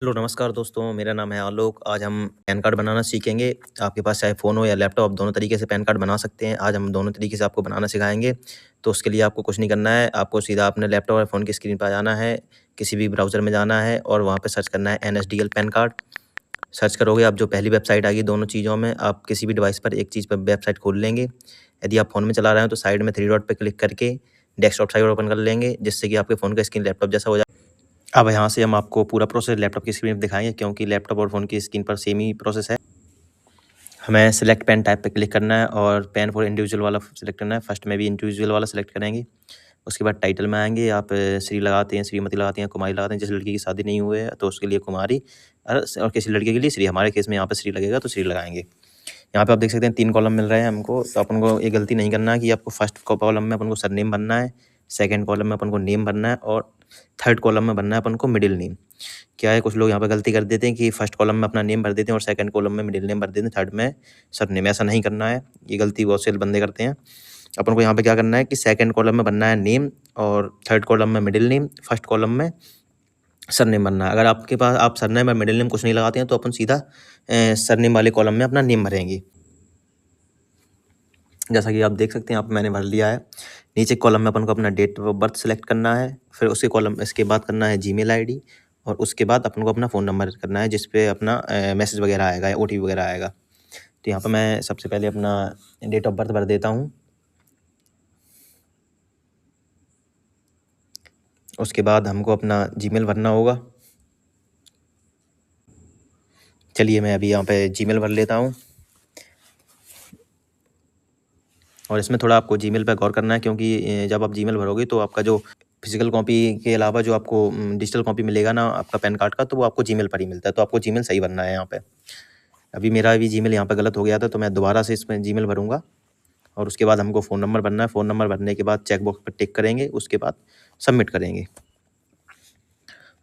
Hello नमस्कार दोस्तों, मेरा नाम है आलोक। आज हम पैन कार्ड बनाना सीखेंगे। आपके पास चाहे फ़ोन हो या लैपटॉप, आप दोनों तरीके से पैन कार्ड बना सकते हैं। आज हम दोनों तरीके से आपको बनाना सिखाएँगे। तो उसके लिए आपको कुछ नहीं करना है, आपको सीधा अपने लैपटॉप या फ़ोन की स्क्रीन पे आ जाना है, किसी भी ब्राउज़र में जाना है और वहाँ पे सर्च करना है एनएसडीएल पैन कार्ड। सर्च करोगे, आप जो पहली वेबसाइट आएगी दोनों चीज़ों में, आप किसी भी डिवाइस पर एक चीज़ पर वेबसाइट खोल लेंगे। यदि आप फ़ोन में चला रहे हो तो साइड में 3 डॉट पे क्लिक करके डेस्कटॉप साइड ओपन कर लेंगे, जिससे कि आपके फ़ोन का स्क्रीन लैपटॉप जैसा हो जाए। अब यहाँ से हम आपको पूरा प्रोसेस लैपटॉप की स्क्रीन पे दिखाएँगे, क्योंकि लैपटॉप और फ़ोन की स्क्रीन पर सेम ही प्रोसेस है। हमें सिलेक्ट पेन टाइप पे क्लिक करना है और पेन फॉर इंडिविजुअल वाला सिलेक्ट करना है। फर्स्ट में भी इंडिविजुअल वाला सिलेक्ट करेंगे। उसके बाद टाइटल में आएँगे, आप श्री लगाते हैं, श्रीमती लगाते हैं, कुमारी लगाते हैं। जिस लड़की की शादी नहीं हुई है तो उसके लिए कुमारी और किसी लड़के के लिए श्री। हमारे केस में यहाँ पे श्री लगेगा तो श्री लगाएँगे। यहाँ पे आप देख सकते हैं 3 कॉलम मिल रहे हैं हमको, तो अपन को ये गलती नहीं करना है कि आपको फर्स्ट कॉलम में अपन को सरनेम भरना है, सेकंड कॉलम में अपन को नेम भरना है और थर्ड कॉलम में भरना है अपन को मिडिल नेम। क्या है, कुछ लोग यहाँ पे गलती कर देते हैं कि फर्स्ट कॉलम में अपना नेम भर देते हैं और सेकंड कॉलम में मिडिल नेम भर देते हैं, थर्ड में सरनेम। ऐसा नहीं करना है, ये गलती बहुत से बंदे करते हैं। अपन को यहाँ पे क्या करना है कि सेकंड कॉलम में भरना है नेम और थर्ड कॉलम में मिडिल नेम, फर्स्ट कॉलम में सरनेम भरना है। अगर आपके पास आप सरनेम और मिडिल नेम कुछ नहीं लगाते हैं तो अपन सीधा सरनेम वाले कॉलम में अपना नेम भरेंगे। जैसा कि आप देख सकते हैं, यहाँ पे मैंने भर लिया है। नीचे कॉलम में अपन को अपना डेट ऑफ बर्थ सेलेक्ट करना है, फिर उसके कॉलम इसके बाद करना है जीमेल आईडी और उसके बाद अपन को अपना फ़ोन नंबर करना है, जिस पे अपना मैसेज वगैरह आएगा या ओटीपी वगैरह आएगा। तो यहाँ पे मैं सबसे पहले अपना डेट ऑफ बर्थ भर देता हूँ। उसके बाद हमको अपना जीमेल भरना होगा। चलिए मैं अभी यहाँ पे जीमेल भर लेता हूँ। और इसमें थोड़ा आपको जीमेल पे गौर करना है, क्योंकि जब आप जीमेल भरोगे तो आपका जो फिजिकल कॉपी के अलावा जो आपको डिजिटल कॉपी मिलेगा ना आपका पैन कार्ड का, तो वो आपको जीमेल पर ही मिलता है। तो आपको जीमेल सही भरना है यहाँ पे। अभी मेरा भी जीमेल यहाँ पे गलत हो गया था, तो मैं दोबारा से इसमें जीमेल भरूँगा। और उसके बाद हमको फ़ोन नंबर भरना है। फ़ोन नंबर भरने के बाद चेक बॉक्स पर टिक करेंगे, उसके बाद सबमिट करेंगे।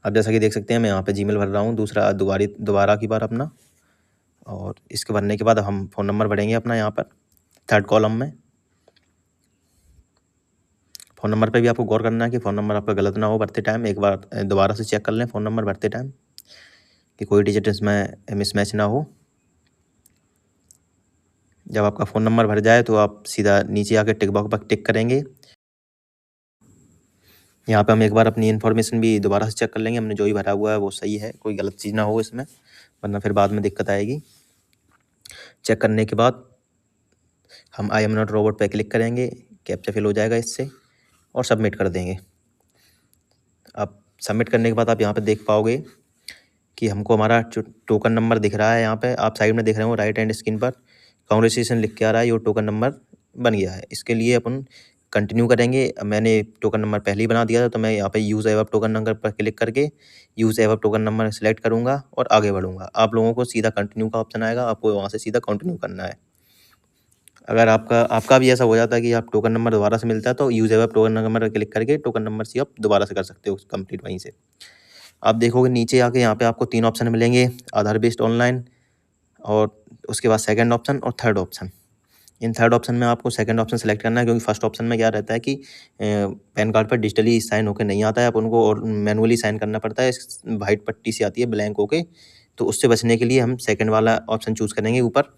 अब जैसा कि देख सकते हैं, मैं यहाँ पे जीमेल भर रहा हूँ दोबारा की बार अपना। और इसके भरने के बाद हम फ़ोन नंबर भरेंगे अपना यहाँ पर थर्ड कॉलम में। फ़ोन नंबर पे भी आपको गौर करना है कि फ़ोन नंबर आपका गलत ना हो भरते टाइम। एक बार दोबारा से चेक कर लें फ़ोन नंबर भरते टाइम कि कोई डिजिट इसमें मिसमैच ना हो। जब आपका फ़ोन नंबर भर जाए तो आप सीधा नीचे आके टिक बॉक्स पर टिक करेंगे। यहाँ पे हम एक बार अपनी इन्फॉर्मेशन भी दोबारा से चेक कर लेंगे, हमने जो भी भरा हुआ है वो सही है, कोई गलत चीज़ ना हो इसमें, वरना फिर बाद में दिक्कत आएगी। चेक करने के बाद हम आई एम नॉट रोबोट पे क्लिक करेंगे, कैप्चा फिल हो जाएगा इससे और सबमिट कर देंगे। अब सबमिट करने के बाद आप यहाँ पे देख पाओगे कि हमको हमारा जो टोकन नंबर दिख रहा है, यहाँ पे आप साइड में देख रहे हो राइट हैंड स्क्रीन पर कांग्रेचुलेशन लिख के आ रहा है, योर टोकन नंबर बन गया है। इसके लिए अपन कंटिन्यू करेंगे। मैंने टोकन नंबर पहले ही बना दिया था, तो मैं यहाँ पे यूज़ एवब टोकन नंबर पर क्लिक करके यूज़ एवब टोकन नंबर सेलेक्ट करूँगा और आगे बढ़ूँगा। आप लोगों को सीधा कंटिन्यू का ऑप्शन आएगा, आपको वहाँ से सीधा कंटिन्यू करना है। अगर आपका भी ऐसा हो जाता है कि आप टोकन नंबर दोबारा से मिलता है, तो यूज़ एवब टोकन नंबर पर क्लिक करके टोकन नंबर से आप दोबारा से कर सकते हो कंप्लीट वहीं से। आप देखोगे नीचे आके यहाँ पे आपको 3 ऑप्शन मिलेंगे, आधार बेस्ड ऑनलाइन और उसके बाद सेकंड ऑप्शन और third option. In third option में आपको सेकंड ऑप्शन सेलेक्ट करना है, क्योंकि फर्स्ट ऑप्शन में क्या रहता है कि पैन कार्ड पर डिजिटली साइन होकर नहीं आता है, आप उनको और मैनुअली साइन करना पड़ता है, वाइट पट्टी सी आती है ब्लैंक होके। तो उससे बचने के लिए हम सेकंड वाला ऑप्शन चूज़ करेंगे ऊपर।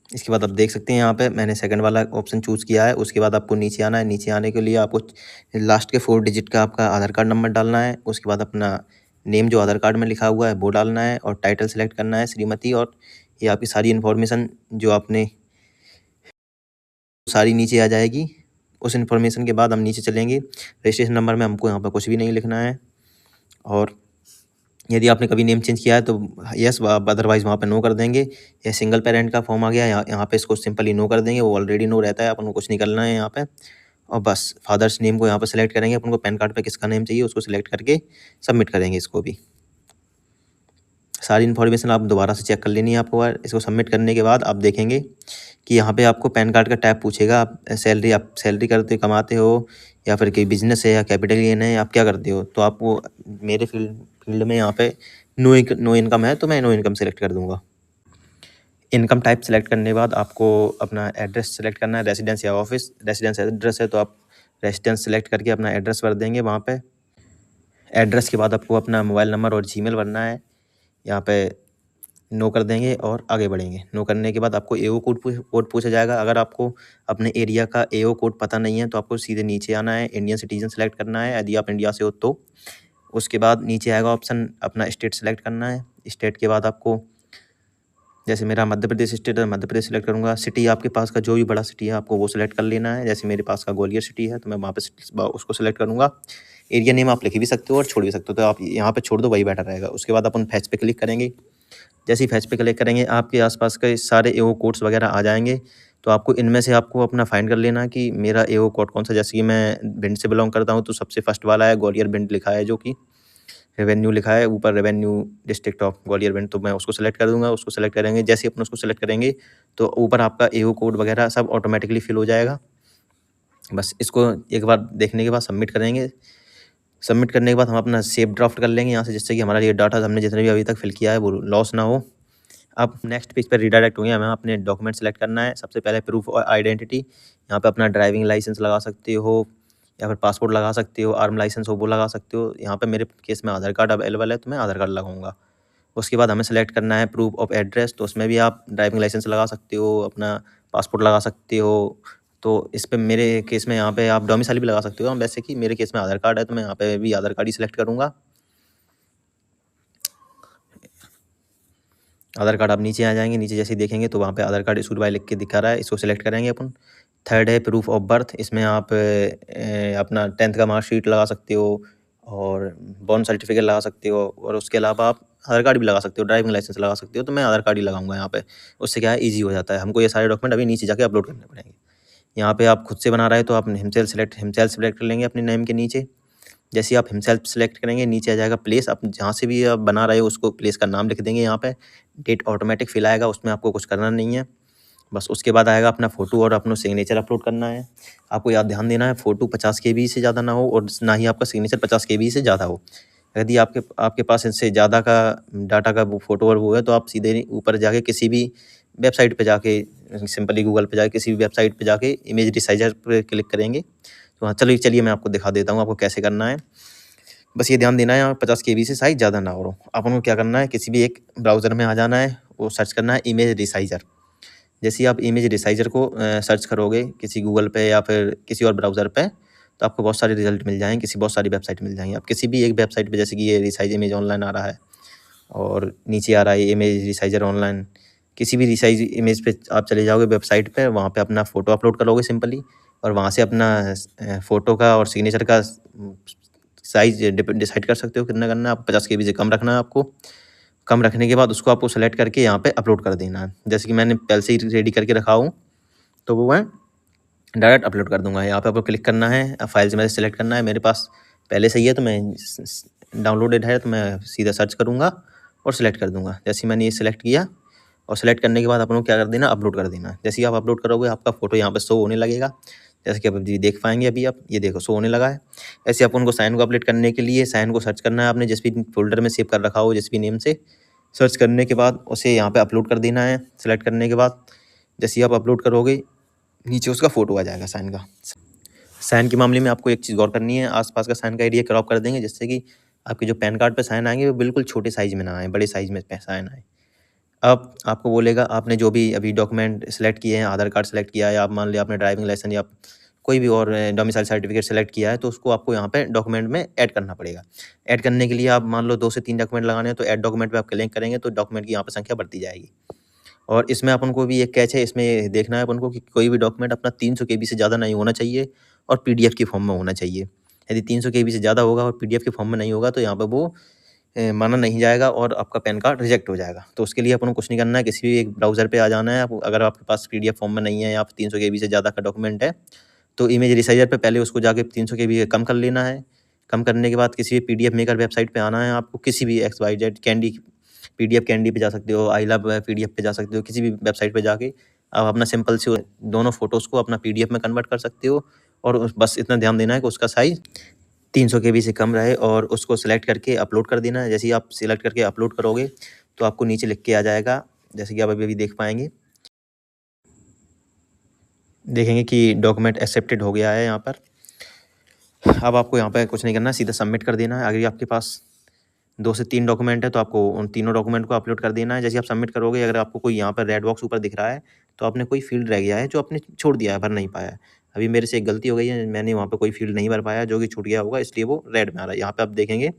इसके बाद आप देख सकते हैं यहाँ पे मैंने सेकंड वाला ऑप्शन चूज़ किया है। उसके बाद आपको नीचे आना है। नीचे आने के लिए आपको लास्ट के 4 डिजिट का आपका आधार कार्ड नंबर डालना है। उसके बाद अपना नेम जो आधार कार्ड में लिखा हुआ है वो डालना है और टाइटल सेलेक्ट करना है श्रीमती, और ये आपकी सारी इन्फॉर्मेशन जो आपने सारी नीचे आ जाएगी। उस इन्फॉर्मेशन के बाद हम नीचे चलेंगे। रजिस्ट्रेशन नंबर में हमको यहाँ पर कुछ भी नहीं लिखना है, और यदि आपने कभी नेम चेंज किया है तो यस, अदरवाइज़ वहाँ पे नो कर देंगे। या सिंगल पेरेंट का फॉर्म आ गया, यहाँ पे इसको सिंपली नो कर देंगे, वो ऑलरेडी नो रहता है, अपन को कुछ नहीं करना है यहाँ पे। और बस फादर्स नेम को यहाँ पे सेलेक्ट करेंगे, अपन को पैन कार्ड पे किसका नेम चाहिए उसको सेलेक्ट करके सबमिट करेंगे इसको भी। सारी इन्फॉर्मेशन आप दोबारा से चेक कर लेनी है आपको। इसको सबमिट करने के बाद आप देखेंगे कि यहाँ पे आपको पैन कार्ड का टैब पूछेगा। आप सैलरी करते कमाते हो या फिर कोई बिजनेस है या कैपिटल गेन है, आप क्या करते हो। तो आपको मेरे फील्ड में यहाँ पे नो इनकम है, तो मैं नो इनकम सेलेक्ट कर दूँगा। इनकम टाइप सेलेक्ट करने के बाद आपको अपना एड्रेस सेलेक्ट करना है, रेसिडेंस या ऑफिस। रेसिडेंस एड्रेस है तो आप रेजिडेंस सेलेक्ट करके अपना एड्रेस भर देंगे वहाँ पे। एड्रेस के बाद आपको अपना मोबाइल नंबर और जीमेल भरना है। यहाँ पे नो कर देंगे और आगे बढ़ेंगे। नो करने के बाद आपको एओ कोड पूछा जाएगा। अगर आपको अपने एरिया का एओ कोड पता नहीं है तो आपको सीधे नीचे आना है, इंडियन सिटीजन सेलेक्ट करना है यदि आप इंडिया से हो तो। उसके बाद नीचे आएगा ऑप्शन, अपना स्टेट सेलेक्ट करना है। स्टेट के बाद आपको, जैसे मेरा मध्य प्रदेश स्टेट है, मध्य प्रदेश सेलेक्ट करूँगा। सिटी आपके पास का जो भी बड़ा सिटी है आपको वो सेलेक्ट कर लेना है। जैसे मेरे पास का ग्वालियर सिटी है तो मैं वहाँ पे उसको सेलेक्ट करूँगा। एरिया नेम आप लिख भी सकते हो और छोड़ भी सकते हो, तो आप यहाँ पे छोड़ दो, वही बेटर रहेगा। उसके बाद अपन फैच पे क्लिक करेंगे। जैसे ही फैच पे क्लिक करेंगे आपके आसपास के सारे एओ कोड्स वगैरह आ जाएंगे। तो आपको इनमें से आपको अपना फाइंड कर लेना कि मेरा एओ कोड कौन सा। जैसे कि मैं भिंड से बिलोंग करता हूँ तो सबसे फर्स्ट वाला है ग्वालियर भिंड लिखा है, जो कि रेवेन्यू लिखा है ऊपर, revenue district of Gwalior Bhind. तो मैं उसको सेलेक्ट कर दूंगा। उसको सेलेक्ट करेंगे, जैसे ही अपन उसको सेलेक्ट करेंगे तो ऊपर आपका एओ कोड वगैरह सब ऑटोमेटिकली फिल हो जाएगा। बस इसको एक बार देखने के बाद सबमिट करेंगे। सबमिट करने के बाद हम अपना सेव ड्राफ्ट कर लेंगे यहाँ से, जिससे कि हमारा ये डाटा हमने जितने भी अभी तक फिल किया है वो लॉस ना हो। अब नेक्स्ट पेज पर रीडायरेक्ट होंगे। हमें अपने डॉक्यूमेंट सेलेक्ट करना है। सबसे पहले प्रूफ और आइडेंटिटी। यहाँ पे अपना ड्राइविंग लाइसेंस लगा सकते हो या फिर पासपोर्ट लगा सकते हो, आर्म लाइसेंस हो वो लगा सकते हो। यहाँ पे मेरे केस में आधार कार्ड अवेलेबल है तो मैं आधार कार्ड लगाऊंगा। उसके बाद हमें सेलेक्ट करना है प्रूफ ऑफ एड्रेस। तो उसमें भी आप ड्राइविंग लाइसेंस लगा सकते हो, अपना पासपोर्ट लगा सकते हो। तो इस पे मेरे केस में यहाँ पे आप डोमिसाइल भी लगा सकते हो। वैसे कि मेरे केस में आधार कार्ड है तो मैं यहाँ पे भी आधार कार्ड ही सेलेक्ट करूँगा। आधार कार्ड आप नीचे आ जाएंगे। नीचे जैसे ही देखेंगे तो वहाँ पे आधार कार्ड इशूड बाय लिख के दिखा रहा है, इसको सेलेक्ट करेंगे अपन। थर्ड है प्रूफ ऑफ बर्थ। इसमें आप अपना 10th का मार्कशीट लगा सकते हो और बॉर्न सर्टिफिकेट लगा सकते हो, और उसके अलावा आप आधार कार्ड भी लगा सकते हो, ड्राइविंग लाइसेंस लगा सकते हो। तो मैं आधार कार्ड ही लगाऊंगा यहाँ पे। उससे क्या है, ईजी हो जाता है। हमको ये सारे डॉक्यूमेंट अभी नीचे जाके अपलोड करने पड़ेंगे। यहाँ पे आप खुद से बना रहे हो तो आप हिमसेल्फ सेलेक्ट कर लेंगे अपने नेम के नीचे। जैसे ही आप हिमसेल्फ सेलेक्ट करेंगे नीचे आ जाएगा प्लेस। आप जहाँ से भी आप बना रहे हो उसको प्लेस का नाम लिख देंगे। यहाँ पे डेट ऑटोमेटिक फिल आएगा, उसमें आपको कुछ करना नहीं है। बस उसके बाद आएगा अपना फ़ोटो और अपना सिग्नेचर अपलोड करना है। आपको याद ध्यान देना है, फ़ोटो 50 KB से ज़्यादा ना हो और ना ही आपका सिग्नेचर 50 KB से ज़्यादा हो। यदि आपके पास इससे ज़्यादा का डाटा का वो फ़ोटो और वो है तो आप सीधे ऊपर जाके किसी भी वेबसाइट पे जाके, सिंपली गूगल पे जाके किसी भी वेबसाइट पे जाके इमेज रिसाइजर पे क्लिक करेंगे। तो हाँ, चलिए मैं आपको दिखा देता हूँ आपको कैसे करना है। बस ये ध्यान देना है यहाँ 50 KB से साइज़ ज़्यादा ना हो। अपन को क्या करना है, किसी भी एक ब्राउज़र में आ जाना है, वो सर्च करना है इमेज रिसाइजर। जैसे ही आप इमेज रिसाइजर को सर्च करोगे किसी गूगल पे या फिर किसी और ब्राउज़र पे, तो आपको बहुत सारे रिजल्ट मिल जाएंगे, बहुत सारी वेबसाइट मिल जाएंगी। आप किसी भी एक वेबसाइट पे, जैसे कि ये रिसाइज इमेज ऑनलाइन आ रहा है और नीचे आ रहा है इमेज रिसाइजर ऑनलाइन, किसी भी रिसाइज इमेज पे आप चले जाओगे वेबसाइट पे, वहाँ पे अपना फ़ोटो अपलोड करोगे सिंपली, और वहाँ से अपना फ़ोटो का और सिग्नेचर का साइज़ डिसाइड कर सकते हो कितना करना है। आप 50 KB से कम रखना है आपको। कम रखने के बाद उसको आपको सेलेक्ट करके यहाँ पे अपलोड कर देना है। जैसे कि मैंने पहले से ही रेडी करके रखा हूँ तो वो मैं डायरेक्ट अपलोड कर दूंगा। यहाँ पे आपको क्लिक करना है, फाइल्स में से सेलेक्ट करना है। मेरे पास पहले से ही है तो मैं डाउनलोडेड है तो मैं सीधा सर्च करूँगा और सिलेक्ट कर दूंगा। जैसे ही मैंने ये सिलेक्ट किया और सेलेक्ट करने के बाद अपन को क्या कर देना, अपलोड कर देना। जैसे ही आप अपलोड करोगे आपका फ़ोटो यहाँ पे शो होने लगेगा, जैसे कि आप अभी देख पाएंगे। अभी आप ये देखो शो होने लगा है। ऐसे अपन को साइन को अपडेट करने के लिए साइन को सर्च करना है आपने जिस भी फोल्डर में सेव कर रखा हो, जिस भी नेम से। सर्च करने के बाद उसे यहाँ पे अपलोड कर देना है। सेलेक्ट करने के बाद जैसे ही आप अपलोड करोगे नीचे उसका फ़ोटो आ जाएगा साइन का। साइन के मामले में आपको एक चीज़ गौर करनी है, आसपास का साइन का एरिया क्रॉप कर देंगे जिससे कि आपके जो पैन कार्ड पे साइन आएंगे वो बिल्कुल छोटे साइज़ में ना आए, बड़े साइज़ में साइन आए। अब आपको बोलेगा आपने जो भी अभी डॉक्यूमेंट सेलेक्ट किए हैं, आधार कार्ड सेलेक्ट किया है, आप मान लिया आपने ड्राइविंग लाइसेंस या कोई भी और डोमिसाइल सर्टिफिकेट सेलेक्ट किया है, तो उसको आपको यहाँ पे डॉक्यूमेंट में ऐड करना पड़ेगा। ऐड करने के लिए आप मान लो 2 से 3 डॉक्यूमेंट लगाने हैं तो ऐड डॉक्यूमेंट पे आप क्लिक करेंगे तो डॉक्यूमेंट की यहाँ पे संख्या बढ़ती जाएगी। और इसमें अपन को भी एक कैच है, इसमें देखना है अपन को कि कोई भी डॉक्यूमेंट अपना 300 KB से ज़्यादा नहीं होना चाहिए और PDF के फॉर्म में होना चाहिए। यदि 300 KB से ज़्यादा होगा और PDF के फॉर्म में नहीं होगा तो यहाँ पे वो माना नहीं जाएगा और आपका पैन कार्ड रिजेक्ट हो जाएगा। तो उसके लिए अपन को कुछ नहीं करना है, किसी भी एक ब्राउज़र पे आ जाना है। अगर आपके पास PDF फॉर्म में नहीं है या 300 KB से ज़्यादा का डॉक्यूमेंट है तो इमेज रिसाइजर पे पहले उसको जाके 300 KB कम कर लेना है। कम करने के बाद किसी भी PDF मेकर वेबसाइट पे आना है आपको, किसी भी XYZ कैंडी PDF कैंडी पे जा सकते हो, आई लव PDF पे जा सकते हो, किसी भी वेबसाइट पे जाके आप अपना सिंपल से दोनों फ़ोटोज़ को अपना PDF में कन्वर्ट कर सकते हो। और बस इतना ध्यान देना है कि उसका साइज़ 300 KB से कम रहे और उसको सेलेक्ट करके अपलोड कर देना है। जैसे ही आप सेलेक्ट करके अपलोड करोगे तो आपको नीचे लिख के आ जाएगा, जैसे कि आप अभी देख पाएंगे, देखेंगे कि डॉक्यूमेंट एक्सेप्टेड हो गया है यहाँ पर। अब आपको यहाँ पे कुछ नहीं करना है, सीधा सबमिट कर देना है। अगर आपके पास 2 से 3 डॉक्यूमेंट है तो आपको उन तीनों डॉक्यूमेंट को अपलोड कर देना है। जैसे आप सबमिट करोगे, अगर आपको कोई यहाँ पर रेड बॉक्स ऊपर दिख रहा है तो आपने कोई फील्ड रह गया है जो आपने छोड़ दिया है, भर नहीं पाया है। अभी मेरे से एक गलती हो गई है, मैंने वहाँ पे कोई फील्ड नहीं भर पाया जो कि छूट गया होगा, इसलिए वो रेड में आ रहा है। यहाँ पे आप देखेंगे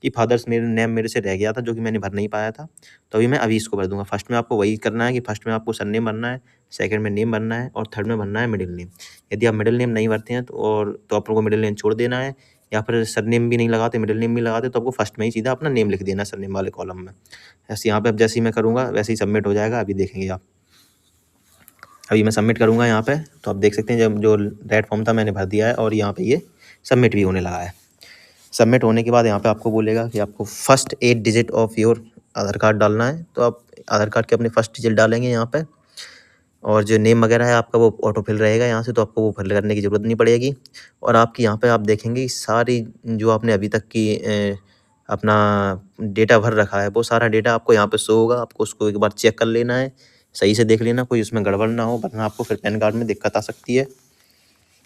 कि फादर्स मेरे नेम मेरे से रह गया था जो कि मैंने भर नहीं पाया था, तो अभी मैं अभी इसको भर दूंगा। फर्स्ट में आपको वही करना है कि फर्स्ट में आपको सरनेम भरना है, सेकंड में नेम भरना है और थर्ड में भरना है मिडिल नेम। यदि आप मिडिल नेम नहीं भरते हैं तो आप लोगों को मिडिल नेम छोड़ देना है, या फिर सरनेम भी नहीं लगाते, मिडिल नेम भी लगाते, तो आपको फर्स्ट में ही सीधा अपना नेम लिख देना है सरनेम वाले कॉलम में। ऐसे यहाँ पे अब जैसे ही मैं करूँगा वैसे ही सबमिट हो जाएगा। अभी देखेंगे आप, अभी मैं सबमिट करूँगा यहाँ पे, तो आप देख सकते हैं जब जो रेड फॉर्म था मैंने भर दिया है और यहाँ पे ये सबमिट भी होने लगा है। सबमिट होने के बाद यहाँ पे आपको बोलेगा कि आपको first 8 digit of your Aadhaar card डालना है, तो आप आधार कार्ड के अपने फर्स्ट डिजिट डालेंगे यहाँ पे, और जो नेम वगैरह है आपका वो ऑटो फिल रहेगा यहाँ से, तो आपको वो फिल करने की ज़रूरत नहीं पड़ेगी। और आपकी यहाँ पे आप देखेंगे सारी जो आपने अभी तक की अपना डेटा भर रखा है वो सारा डेटा आपको यहाँ पे शो होगा। आपको उसको एक बार चेक कर लेना है, सही से देख लेना, कोई उसमें गड़बड़ ना हो, वरना आपको फिर पैन कार्ड में दिक्कत आ सकती है।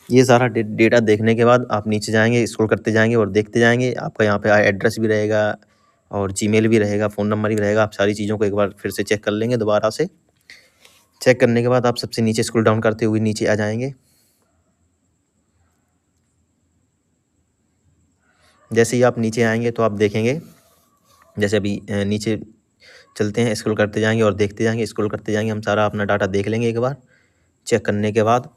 ये सारा डेटा देखने के बाद आप नीचे जाएंगे, स्क्रॉल करते जाएंगे और देखते जाएंगे। आपका यहाँ पे एड्रेस भी रहेगा और जीमेल भी रहेगा, फ़ोन नंबर भी रहेगा। आप सारी चीज़ों को एक बार फिर से चेक कर लेंगे दोबारा से। चेक करने के बाद आप सबसे नीचे स्क्रॉल डाउन करते हुए नीचे आ जाएंगे। जैसे ही आप नीचे आएंगे तो आप देखेंगे, जैसे अभी नीचे चलते हैं, स्क्रॉल करते जाएंगे और देखते जाएंगे, स्क्रॉल करते जाएंगे, हम सारा अपना डाटा देख लेंगे एक बार। चेक करने के बाद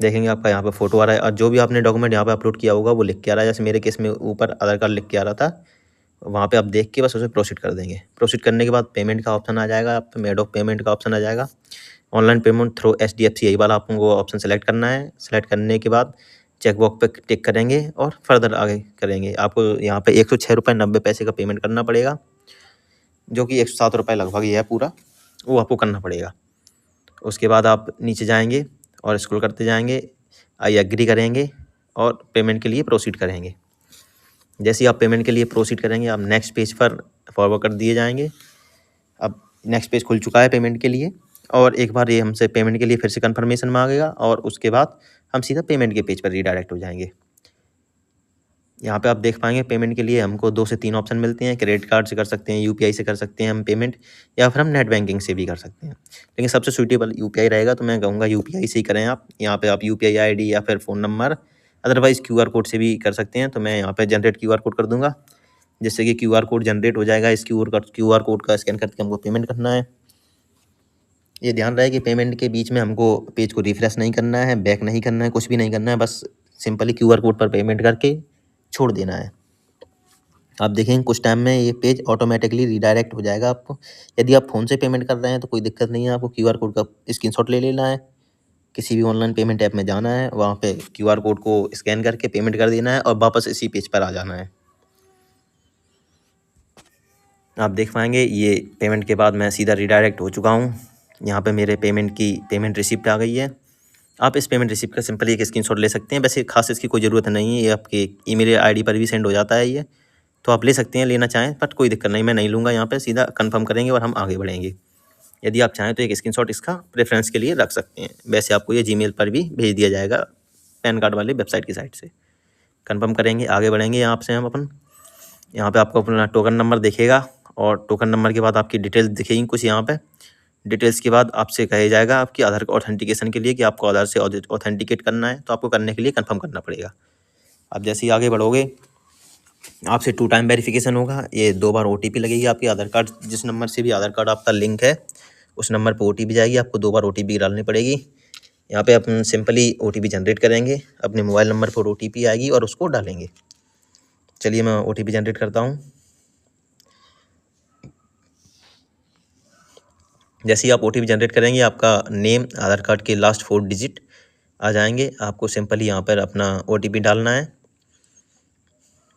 देखेंगे आपका यहाँ पे फ़ोटो आ रहा है, और जो भी आपने डॉक्यूमेंट यहाँ पे अपलोड किया होगा वो लिख के आ रहा है। जैसे मेरे केस में ऊपर आधार कार्ड लिख के आ रहा था, वहाँ पे आप देख के बस उसे प्रोसीड कर देंगे। प्रोसीड करने के बाद पेमेंट का ऑप्शन आ जाएगा, आप मेड ऑफ पेमेंट का ऑप्शन आ जाएगा। ऑनलाइन पेमेंट थ्रू HDFC, यही वाला आपको ऑप्शन सेलेक्ट करना है। सेलेक्ट करने के बाद चेक बॉक्स पे टिक करेंगे और फर्दर आगे करेंगे। आपको यहाँ पे 106 रुपये 90 पैसे का पेमेंट करना पड़ेगा, जो कि 107 रुपये लगभग ये है पूरा, वो आपको करना पड़ेगा। उसके बाद आप नीचे जाएंगे और स्क्रॉल करते जाएंगे, आई एग्री करेंगे और पेमेंट के लिए प्रोसीड करेंगे। जैसे ही आप पेमेंट के लिए प्रोसीड करेंगे, आप नेक्स्ट पेज पर फॉरवर्ड कर दिए जाएंगे। अब नेक्स्ट पेज खुल चुका है पेमेंट के लिए, और एक बार ये हमसे पेमेंट के लिए फिर से कन्फर्मेशन मांगेगा, और उसके बाद हम सीधा पेमेंट के पेज पर रीडायरेक्ट हो जाएंगे। यहाँ पे आप देख पाएंगे पेमेंट के लिए हमको 2 से 3 ऑप्शन मिलते हैं। क्रेडिट कार्ड से कर सकते हैं, UPI से कर सकते हैं हम पेमेंट, या फिर हम नेट बैंकिंग से भी कर सकते हैं। लेकिन सबसे सूटेबल UPI रहेगा, तो मैं कहूँगा UPI से ही करें आप। यहाँ पे आप UPI ID या फिर phone number, otherwise QR code से भी कर सकते हैं। तो मैं यहाँ पे जनरेट QR कोड कर दूँगा, जिससे कि QR कोड जनरेट हो जाएगा। इस QR कोड का स्कैन करके हमको पेमेंट करना है। ये ध्यान रहे कि पेमेंट के बीच में हमको पेज को रिफ्रेश नहीं करना है, बैक नहीं करना है, कुछ भी नहीं करना है, बस सिंपली QR कोड पर पेमेंट करके छोड़ देना है। आप देखेंगे कुछ टाइम में ये पेज ऑटोमेटिकली रीडायरेक्ट हो जाएगा आपको। यदि आप फ़ोन से पेमेंट कर रहे हैं तो कोई दिक्कत नहीं है, आपको QR कोड का स्क्रीनशॉट ले लेना है, किसी भी ऑनलाइन पेमेंट ऐप में जाना है, वहाँ पे QR कोड को स्कैन करके पेमेंट कर देना है और वापस इसी पेज पर आ जाना है। आप देख पाएंगे ये पेमेंट के बाद मैं सीधा रीडायरेक्ट हो चुका हूँ। यहाँ पे मेरे पेमेंट रिसिप्ट आ गई है। आप इस पेमेंट रिसिप्ट का सिंपली एक स्क्रीनशॉट ले सकते हैं। वैसे खास इसकी कोई ज़रूरत नहीं है, ये आपके ईमेल ID पर भी सेंड हो जाता है ये, तो आप ले सकते हैं लेना चाहें, बट कोई दिक्कत नहीं, मैं नहीं लूँगा। यहाँ पे सीधा कंफर्म करेंगे और हम आगे बढ़ेंगे। यदि आप चाहें तो एक स्क्रीनशॉट इसका प्रेफरेंस के लिए रख सकते हैं। वैसे आपको ये जीमेल पर भी भेज दिया जाएगा पैन कार्ड वाले वेबसाइट की साइट से। कंफर्म करेंगे, आगे बढ़ेंगे। यहाँ से हम यहाँ पे आपको अपना टोकन नंबर दिखेगा, और टोकन नंबर के बाद आपकी डिटेल्स दिखेगी कुछ यहाँ पे। डिटेल्स के बाद आपसे कहा जाएगा आपकी आधार ऑथेंटिकेशन के लिए कि आपको आधार से ऑथेंटिकेट करना है, तो आपको करने के लिए कंफर्म करना पड़ेगा। आप जैसे ही आगे बढ़ोगे आपसे 2 टाइम वेरिफिकेशन होगा। ये 2 बार OTP लगेगी आपकी आधार कार्ड, जिस नंबर से भी आधार कार्ड आपका लिंक है उस नंबर पर OTP जाएगी, आपको 2 बार OTP डालनी पड़ेगी। यहाँ पे अपन सिंपली OTP जनरेट करेंगे, अपने मोबाइल नंबर पर OTP आएगी और उसको डालेंगे। चलिए मैं OTP जनरेट करता हूँ। जैसे ही आप OTP जनरेट करेंगे, आपका नेम, आधार कार्ड के लास्ट 4 डिजिट आ जाएंगे। आपको सिंपली यहाँ पर अपना OTP डालना है।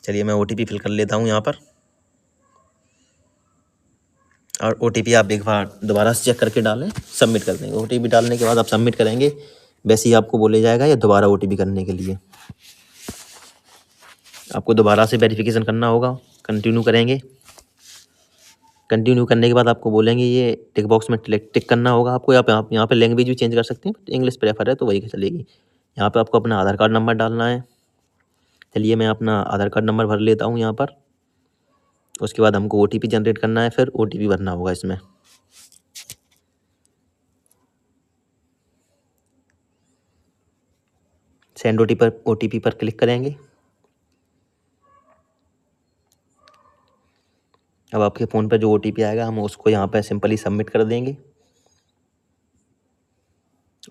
चलिए मैं OTP फिल कर लेता हूँ यहाँ पर, और OTP आप एक बार दोबारा से चेक करके डालें, सबमिट कर देंगे। OTP डालने के बाद आप सबमिट करेंगे, वैसे ही आपको बोले जाएगा या दोबारा OTP करने के लिए आपको दोबारा से वेरिफिकेशन करना होगा। कंटिन्यू करेंगे। कंटिन्यू करने के बाद आपको बोलेंगे ये टिक बॉक्स में टिक करना होगा आपको। आप यहाँ पे लैंग्वेज भी चेंज कर सकते हैं, इंग्लिश प्रेफर है तो वही चलेगी। यहाँ पे आपको अपना आधार कार्ड नंबर डालना है। चलिए मैं अपना आधार कार्ड नंबर भर लेता हूँ यहाँ पर। उसके बाद हमको OTP जनरेट करना है, फिर OTP भरना होगा इसमें। सेंड OTP पर क्लिक करेंगे। अब आपके फ़ोन पर जो OTP आएगा हम उसको यहाँ पर सिंपली सबमिट कर देंगे।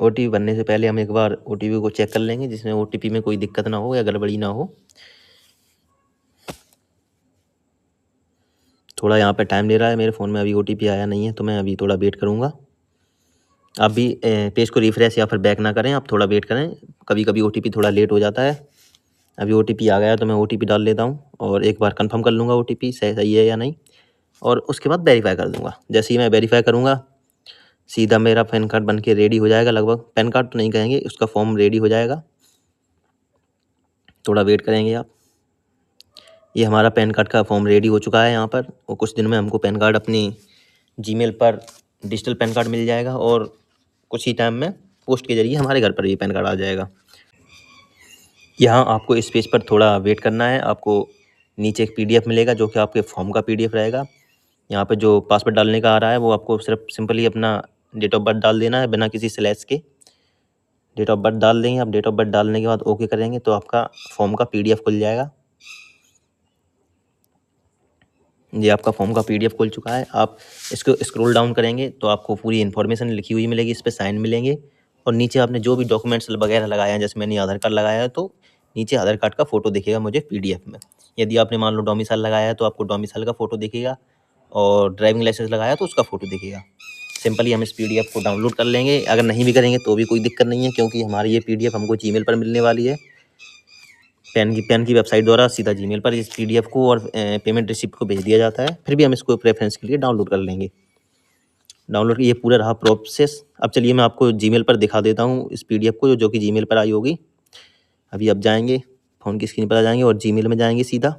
OTP भरने से पहले हम एक बार OTP को चेक कर लेंगे, जिसमें OTP में कोई दिक्कत ना हो या गड़बड़ी ना हो। थोड़ा यहाँ पे टाइम ले रहा है, मेरे फ़ोन में अभी OTP आया नहीं है, तो मैं अभी थोड़ा वेट करूँगा। आप भी पेज को रिफ्रेश या फिर बैक ना करें, आप थोड़ा वेट करें, कभी कभी OTP थोड़ा लेट हो जाता है। अभी OTP आ गया है तो मैं OTP डाल लेता हूँ और एक बार कंफर्म कर लूँगा OTP सही है या नहीं, और उसके बाद वेरीफाई कर दूँगा। जैसे ही मैं वेरीफाई करूँगा सीधा मेरा पैन कार्ड बन के रेडी हो जाएगा। लगभग पैन कार्ड तो नहीं कहेंगे, उसका फॉर्म रेडी हो जाएगा। थोड़ा वेट करेंगे आप। ये हमारा पैन कार्ड का फॉर्म रेडी हो चुका है यहाँ पर, और कुछ दिन में हमको पैन कार्ड अपनी जीमेल पर डिजिटल पैन कार्ड मिल जाएगा, और कुछ ही टाइम में पोस्ट के जरिए हमारे घर पर भी पैन कार्ड आ जाएगा। यहाँ आपको इस पेज पर थोड़ा वेट करना है। आपको नीचे एक PDF मिलेगा जो कि आपके फॉर्म का PDF रहेगा। यहाँ पे जो पासवर्ड डालने का आ रहा है वो आपको सिर्फ सिंपली अपना डेट ऑफ बर्थ डाल देना है, बिना किसी स्लैश के। डेट ऑफ बर्थ डाल देंगे। आप डेट ऑफ बर्थ डालने के बाद ओके करेंगे तो आपका फॉर्म का PDF खुल जाएगा। ये आपका फॉर्म का PDF खुल चुका है। आप इसको स्क्रॉल डाउन करेंगे तो आपको पूरी इन्फॉर्मेशन लिखी हुई मिलेगी, इस पर साइन मिलेंगे, और नीचे आपने जो भी डॉक्यूमेंट्स वगैरह लगाए हैं, जैसे मैंने आधार कार्ड लगाया है तो नीचे आधार कार्ड का फ़ोटो दिखेगा मुझे PDF में। यदि आपने मान लो डोमिसाइल लगाया है तो आपको डोमिसाइल का फ़ोटो दिखेगा, और ड्राइविंग लाइसेंस लगाया तो उसका फ़ोटो दिखेगा। सिंपली हम इस PDF को डाउनलोड कर लेंगे। अगर नहीं भी करेंगे तो भी कोई दिक्कत नहीं है, क्योंकि हमारी ये PDF हमको जीमेल पर मिलने वाली है। पैन की वेबसाइट द्वारा सीधा जीमेल पर इस PDF को और पेमेंट रिसिप्ट को भेज दिया जाता है। फिर भी हम इसको रेफरेंस के लिए डाउनलोड कर लेंगे। डाउनलोड ये पूरा रहा प्रोसेस। अब चलिए मैं आपको जीमेल पर दिखा देता हूँ इस PDF को, जो कि जीमेल पर आई होगी। अभी आप जाएंगे, फ़ोन की स्क्रीन पर आ जाएंगे और जीमेल में जाएंगे सीधा।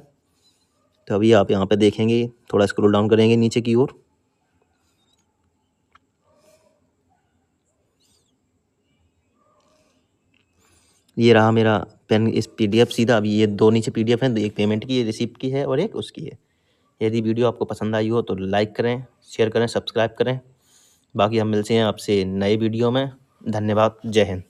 तो अभी आप यहाँ पर देखेंगे, थोड़ा स्क्रॉल डाउन करेंगे नीचे की ओर। ये रहा मेरा पेन इस PDF सीधा। अभी ये दो नीचे PDF हैं, एक पेमेंट की, रिसिप्ट की है और एक उसकी है। यदि वीडियो आपको पसंद आई हो तो लाइक करें, शेयर करें, सब्सक्राइब करें। बाकी हम मिलते हैं आपसे नए वीडियो में। धन्यवाद। जय हिंद।